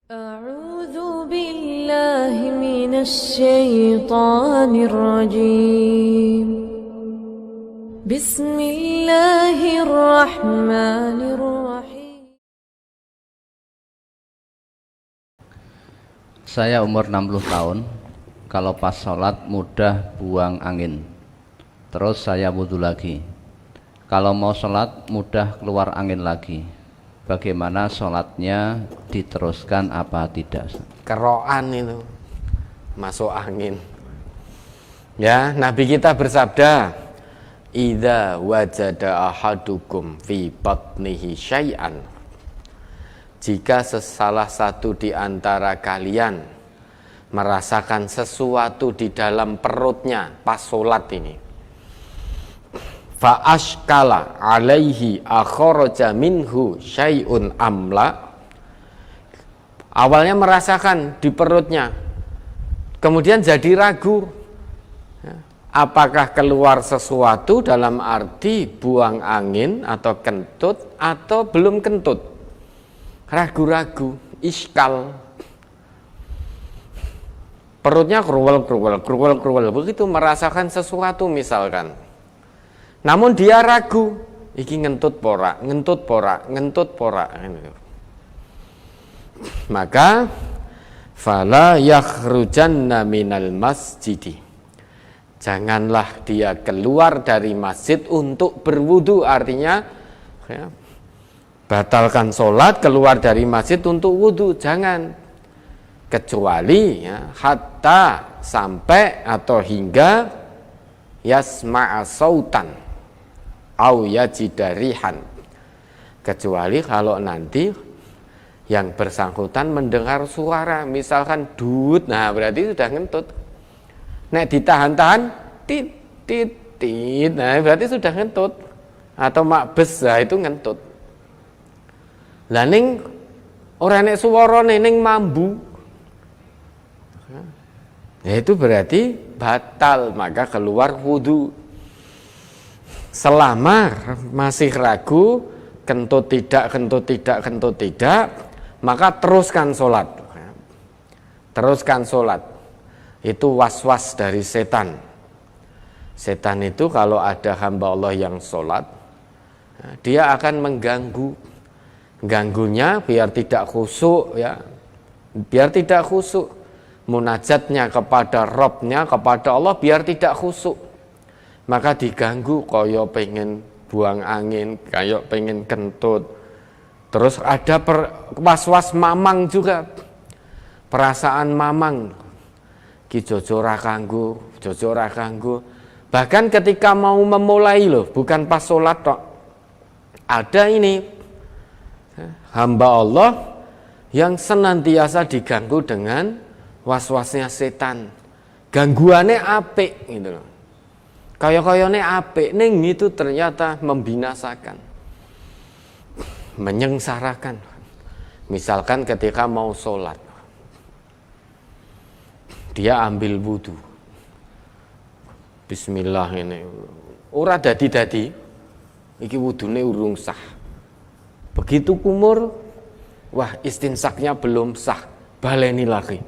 أعوذ بالله من الشيطان الرجيم بسم الله الرحمن الرحيم. Saya umur 60 tahun. Kalau pas sholat mudah buang angin. Terus saya wudhu lagi. Kalau mau sholat mudah keluar angin lagi. Bagaimana sholatnya, diteruskan apa tidak? Keroan itu masuk angin. Ya, Nabi kita bersabda, "Idza wajada ahadukum fi batnihi syai'an." Jika salah satu di antara kalian merasakan sesuatu di dalam perutnya pas sholat ini, fa ashkala alaihi akhraja minhu syai'un amla, awalnya merasakan di perutnya, kemudian jadi ragu, apakah keluar sesuatu dalam arti buang angin atau kentut atau belum kentut, ragu-ragu, iskal, perutnya keruwel, begitu merasakan sesuatu misalkan, namun dia ragu, iki ngentut porak, maka fala yakhrujanna minal masjidi, janganlah dia keluar dari masjid untuk berwudu. Artinya ya, batalkan sholat, keluar dari masjid untuk wudu, jangan, kecuali ya, hatta, sampai atau hingga yasma'a sautan au yajidarihan, kecuali kalau nanti yang bersangkutan mendengar suara, misalkan dut, nah berarti sudah ngentut. Nek ditahan-tahan tit tit tit, nah berarti sudah ngentut. Atau makbes, nah itu ngentut. Lah ning ora nek suwarane ning mambu, ya itu berarti batal, maka keluar wudu. Selama masih ragu, kentut tidak, maka teruskan sholat. Teruskan sholat. Itu was-was dari setan. Setan itu kalau ada hamba Allah yang sholat, dia akan mengganggu. Ganggunya biar tidak khusyuk, ya. Biar tidak khusyuk. Munajatnya kepada Robnya, kepada Allah, biar tidak khusyuk. Maka diganggu, kaya pengen buang angin, kaya pengen kentut. Terus ada was-was mamang juga, perasaan mamang, ki jojo ora kanggo. Bahkan ketika mau memulai loh, bukan pas sholat tok, ada ini hamba Allah yang senantiasa diganggu dengan was-wasnya setan. Gangguannya apik gitu loh. Kaya-kayane apik, ning itu ternyata membinasakan, menyengsarakan. Misalkan ketika mau sholat, dia ambil wudu, bismillah, ini ora dadi-dadi, iki wudune urung sah. Begitu kumur, wah istinsaknya belum sah, baleni lagi.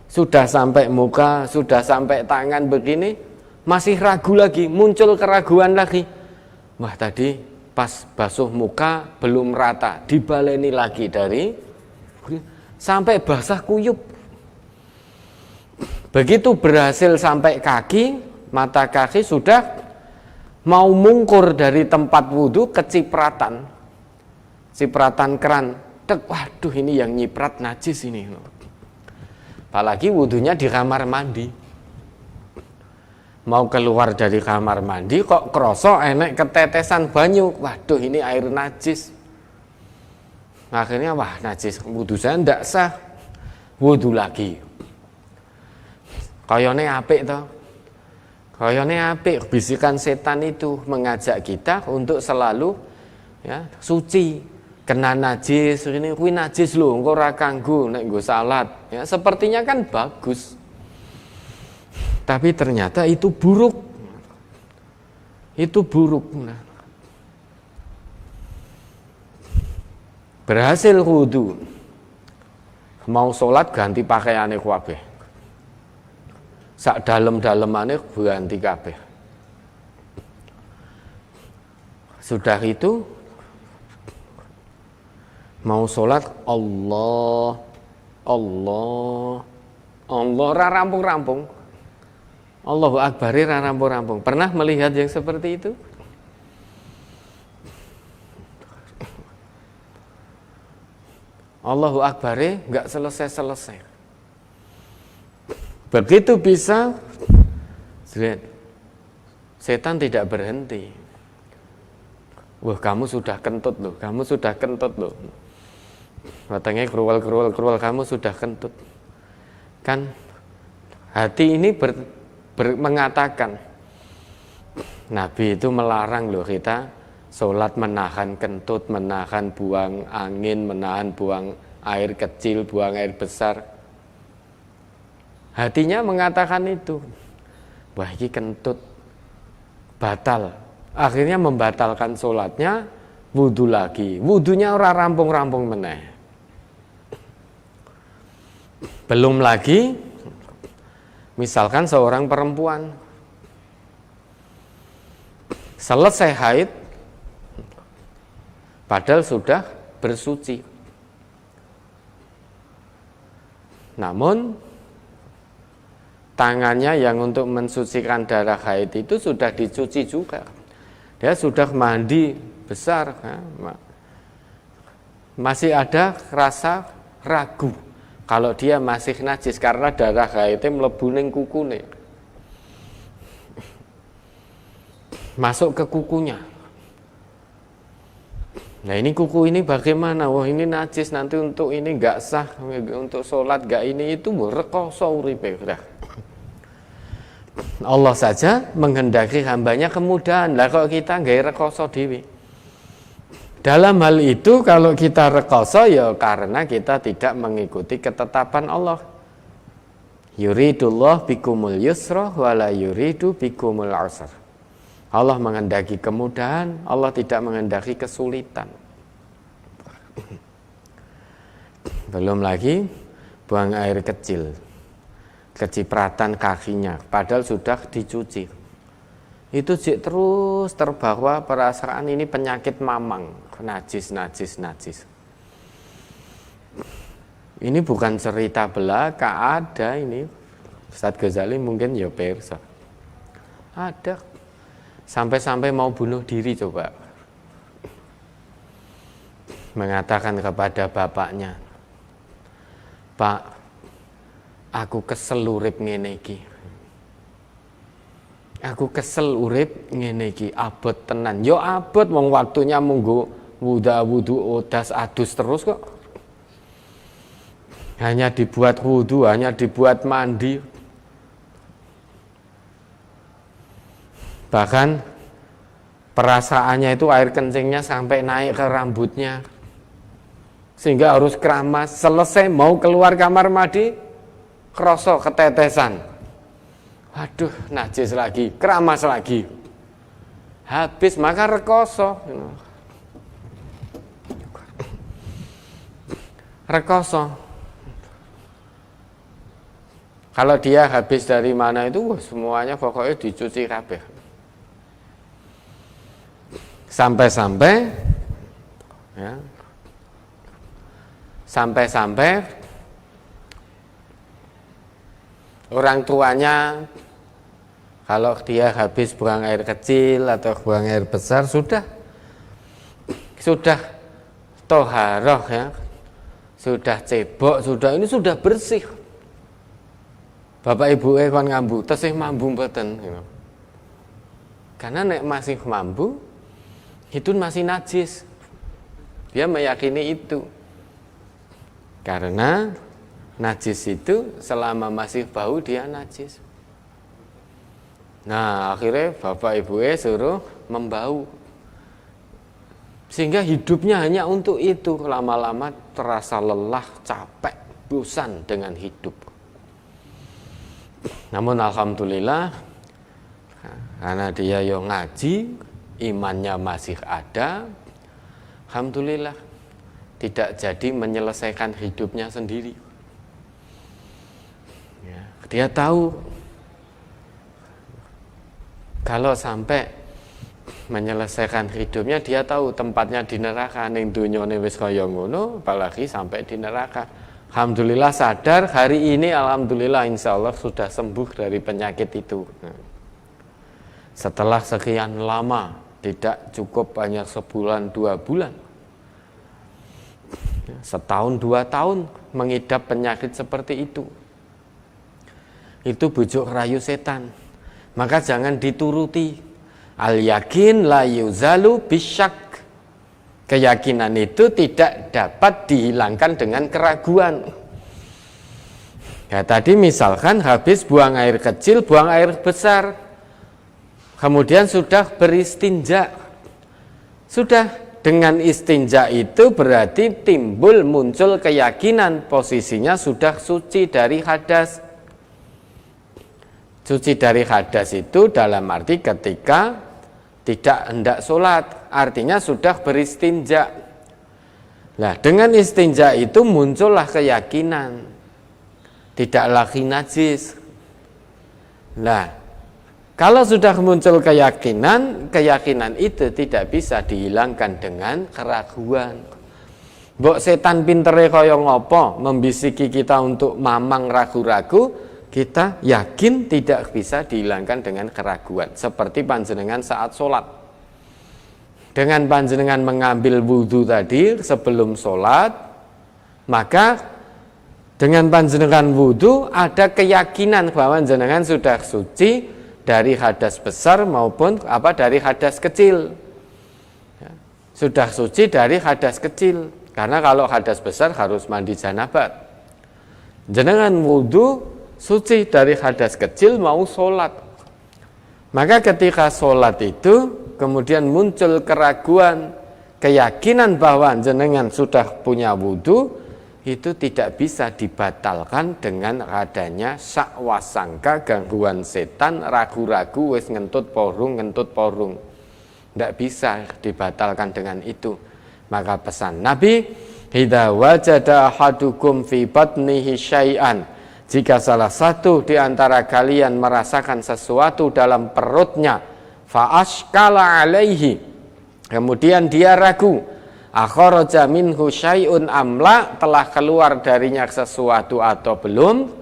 Sudah sampai muka, sudah sampai tangan begini, masih ragu lagi, muncul keraguan lagi. Wah tadi pas basuh muka belum rata, dibaleni lagi dari sampai basah kuyup. Begitu berhasil sampai kaki, mata kaki sudah mau mungkur dari tempat wudhu, kecipratan, cipratan keran. Waduh, ini yang nyiprat najis ini. Apalagi wudhunya di kamar mandi. Mau keluar dari kamar mandi kok kroso enek ketetesan banyu. Waduh, ini air najis. Akhirnya wah najis, wudhu saya ndak sah. Wudhu lagi. Kayane apik toh. Kayane apik, bisikan setan itu mengajak kita untuk selalu ya suci. Kena najis, ini kuwi najis lho, engko ora kanggo nek nggo salat. Ya sepertinya kan bagus. Tapi ternyata itu buruk. Itu buruk. Berhasil wudu, mau sholat ganti pakaiane kabeh. Sak dalem-dalemane ganti kabeh. Sudah itu mau sholat Allah ra rampung-rampung. Allahu Akbar ra rampung-rampung. Pernah melihat yang seperti itu? Allahu Akbar enggak selesai-selesai. Begitu bisa, setan tidak berhenti. Wah, kamu sudah kentut loh, kamu sudah kentut loh. Matanya kerual, kamu sudah kentut. Kan hati ini mengatakan, Nabi itu melarang loh kita sholat menahan kentut, menahan buang angin, menahan buang air kecil, buang air besar. Hatinya mengatakan itu. Wah, ini kentut, batal. Akhirnya membatalkan sholatnya, wudhu lagi. Wudhunya ora rampung-rampung meneh. Belum lagi, misalkan seorang perempuan selesai haid, padahal sudah bersuci. Namun tangannya yang untuk mensucikan darah haid itu sudah dicuci juga. Dia sudah mandi besar, masih ada rasa ragu kalau dia masih najis karena darah haidnya mlebu ning kukune, masuk ke kukunya. Nah, ini kuku ini bagaimana? Wah, ini najis, nanti untuk ini enggak sah, untuk sholat enggak ini itu rekoso uripe. Allah saja menghendaki hambanya kemudahan. Lah kok kita nggak rekoso dewi? Dalam hal itu kalau kita rekoso ya karena kita tidak mengikuti ketetapan Allah. Yuridullah bikumul yusra wala yuridu bikumul usra. Allah menghendaki kemudahan, Allah tidak menghendaki kesulitan. Belum lagi buang air kecil, kecipratan kakinya, padahal sudah dicuci. Itu terus terbawa perasaan ini penyakit mamang, najis. Ini bukan cerita belaka, ada ini. Ustadz Ghazali mungkin ya persa. Ada. Sampai-sampai mau bunuh diri coba. Mengatakan kepada bapaknya, Pak, aku kesel urip ngene iki. Aku kesel urip ngene iki, abot tenan. Yo abot wong waktunya munggo wudu odas adus terus kok. Hanya dibuat wudu, hanya dibuat mandi. Bahkan perasaannya itu air kencingnya sampai naik ke rambutnya. Sehingga harus keramas. Selesai mau keluar kamar mandi, kroso ketetesan. Waduh, najis lagi, keramas lagi. Habis maka rekoso. Rekoso. Kalau dia habis dari mana itu, semuanya pokoknya dicuci kabeh. Sampai-sampai ya, sampai-sampai orang tuanya kalau dia habis buang air kecil atau buang air besar sudah toharoh ya, sudah cebok, ini sudah bersih. Bapak ibu kon ngambu tesih mambu mboten gitu. Karena nek masih mambu itu masih najis. Dia meyakini itu. Karena najis itu selama masih bau dia najis. Nah, akhirnya bapak ibu suruh membau. Sehingga hidupnya hanya untuk itu. Lama-lama terasa lelah, capek, bosan dengan hidup. Namun alhamdulillah karena dia yang ngaji, imannya masih ada, alhamdulillah tidak jadi menyelesaikan hidupnya sendiri. Ya, dia tahu kalau sampai menyelesaikan hidupnya, dia tahu tempatnya di neraka. Ning dunyane wis kaya ngono, apalagi sampai di neraka. Alhamdulillah sadar hari ini, alhamdulillah insya Allah sudah sembuh dari penyakit itu. Setelah sekian lama, tidak cukup banyak sebulan 2 bulan, setahun 2 tahun mengidap penyakit seperti itu bujuk rayu setan. Maka jangan dituruti. Al yakin la yuzalu bisyak. Keyakinan itu tidak dapat dihilangkan dengan keraguan. Ya, tadi misalkan habis buang air kecil, buang air besar, kemudian sudah beristinja. Sudah, dengan istinja itu berarti muncul keyakinan posisinya sudah suci dari hadas. Suci dari hadas itu dalam arti ketika tidak hendak sholat, artinya sudah beristinja. Nah, dengan istinja itu muncullah keyakinan tidak lagi najis. Nah, kalau sudah muncul keyakinan itu tidak bisa dihilangkan dengan keraguan. Mbok setan pintere kaya ngopo membisiki kita untuk mamang ragu-ragu, kita yakin tidak bisa dihilangkan dengan keraguan. Seperti panjenengan saat sholat. Dengan panjenengan mengambil wudhu tadi sebelum sholat, maka dengan panjenengan wudhu ada keyakinan bahwa panjenengan sudah suci dari hadas besar maupun dari hadas kecil. Sudah suci dari hadas kecil. Karena kalau hadas besar harus mandi janabat. Jenengan wudhu suci dari hadas kecil mau sholat. Maka ketika sholat itu kemudian muncul keraguan, keyakinan bahwa jenengan sudah punya wudhu, itu tidak bisa dibatalkan dengan adanya sakwasangka, gangguan setan, ragu-ragu, wis ngentut porung. Tidak bisa dibatalkan dengan itu. Maka pesan Nabi, idza wajada ahadukum fi batnihi syai'an, jika salah satu di antara kalian merasakan sesuatu dalam perutnya, fa ashkala alaihi, kemudian dia ragu, akharaja minhu syai'un amla, telah keluar darinya sesuatu atau belum,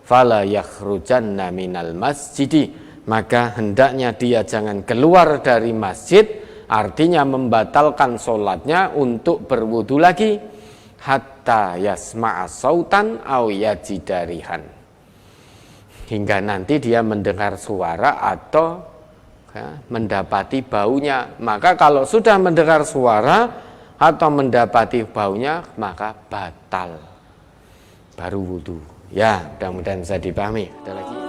fala yakhrujanna minal masjidi, maka hendaknya dia jangan keluar dari masjid, artinya membatalkan sholatnya untuk berwudu lagi, hatta yasma'a sautan aw yajidarihan, hingga nanti dia mendengar suara atau mendapati baunya. Maka kalau sudah mendengar suara atau mendapati baunya, maka batal baru wudu. Ya, mudah-mudahan bisa dipahami. Ada lagi?